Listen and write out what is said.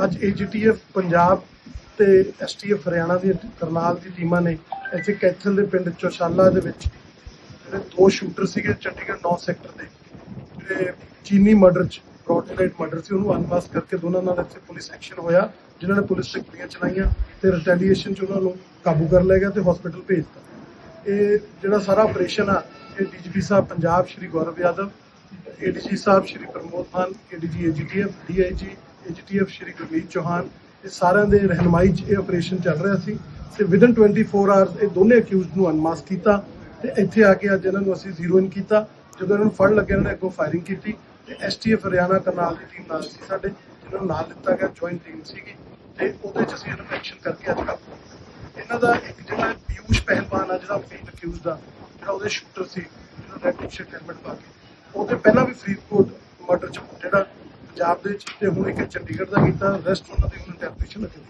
ਅੱਜ AGTF ਪੰਜਾਬ ਤੇ STF Haryana ਦੀ ਕਰਨਾਲ ਦੀ ਟੀਮਾਂ ਨੇ ਇੱਥੇ ਕੈਥਲ ਦੇ ਪਿੰਡ ਚੌਸ਼ਾਲਾ ਦੇ ਵਿੱਚ ਜਿਹੜੇ ਦੋ ਸ਼ੂਟਰ ਸੀਗੇ ਚੰਡੀਗੜ੍ਹ 9 ਸੈਕਟਰ ਦੇ ਜਿਹੜੇ ਚੀਨੀ ਮਰਡਰ 'ਚ ਬ੍ਰੌਡਲਾਈਟ ਮਰਡਰ ਸੀ ਉਹਨੂੰ ਅਨਮਾਸਕ ਕਰਕੇ ਦੋਨਾਂ ਨਾਲ ਇੱਥੇ ਪੁਲਿਸ ਐਕਸ਼ਨ ਹੋਇਆ, ਜਿਨ੍ਹਾਂ ਨੇ ਪੁਲਿਸ ਤੇ ਗੋਲੀਆਂ ਚਲਾਈਆਂ ਤੇ ਰਿਟੈਲੀਏਸ਼ਨ 'ਚ ਉਹਨਾਂ ਨੂੰ ਕਾਬੂ ਕਰ ਲਿਆ ਗਿਆ ਤੇ ਹਸਪੀਟਲ ਭੇਜਤਾ। ਇਹ ਜਿਹੜਾ ਸਾਰਾ ਆਪਰੇਸ਼ਨ ਆ ਇਹ DGP ਸਾਹਿਬ ਪੰਜਾਬ ਸ਼੍ਰੀ ਗੌਰਵ ਯਾਦਵ, ADG ਸਾਹਿਬ ਸ਼੍ਰੀ ਪ੍ਰਮੋਦ ਮਾਨ, ADG AGTF, DIG AGTF ਸ਼੍ਰੀ ਗੁਰਮੀਤ ਚੌਹਾਨ, ਇਹ ਸਾਰਿਆਂ ਦੇ ਰਹਿਨਮਾਈ 'ਚ ਇਹ ਆਪਰੇਸ਼ਨ ਚੱਲ ਰਿਹਾ ਸੀ ਤੇ ਵਿਦਨ 24 ਆਵਰਸ ਇਹ ਦੋਨੇ ਅਕਿਊਜ਼ਡ ਨੂੰ ਅਨਮਾਸਕ ਕੀਤਾ ਤੇ ਇੱਥੇ ਆ ਕੇ ਅੱਜ ਇਹਨਾਂ ਨੂੰ ਅਸੀਂ ਜ਼ੀਰੋ ਇਨ ਕੀਤਾ। ਜਦੋਂ ਇਹਨਾਂ ਨੂੰ ਫੜ ਲੱਗਿਆ ਇਹਨਾਂ ਨੇ ਅੱਗੋਂ ਫਾਇਰਿੰਗ ਕੀਤੀ ਤੇ STF ਹਰਿਆਣਾ ਕਰਨਾਲ ਦੀ ਟੀਮ ਨਾਲ ਸੀ ਸਾਡੇ, ਜਿਹਨਾਂ ਨੂੰ ਨਾਲ ਲਿੱਤਾ ਗਿਆ, ਜੁਆਇੰਟ ਟੀਮ ਸੀਗੀ ਤੇ ਉਹਦੇ 'ਚ ਅਸੀਂ ਇਹਨਾਂ ਨੂੰ ਐਕਸ਼ਨ ਕਰਕੇ ਅੱਜ ਕਾਬੂ ਇਹਨਾਂ ਦਾ ਇੱਕ ਜਿਹੜਾ ਪਿਊਸ਼ ਪਹਿਲਵਾਨ ਆ ਜਿਹੜਾ ਮੇਨ ਅਕਿਊਜ਼ਡ ਦਾ ਜਿਹੜਾ ਉਹਦੇ ਸ਼ੂਟਰ ਸੀ, ਜਿਹਨੂੰ ਰੈਡ ਟੀ-ਸ਼ਰਟ ਹੈਲਮਟ ਪਾ ਕੇ ਉਹਦੇ ਪਹਿਲਾਂ ਵੀ ਫਰੀਦਕੋਟ ਮਰਡਰ 'ਚ ਜਿਹੜਾ ਪੰਜਾਬ ਦੇ 'ਚ ਤੇ ਹੁਣ ਇੱਕ ਚੰਡੀਗੜ੍ਹ ਦਾ ਕੀਤਾ, ਰੈਸਟ ਉਹਨਾਂ ਦੀ ਹੁਣ ਇੰਟਰੋਗੇਸ਼ਨ ਲੱਗੀ।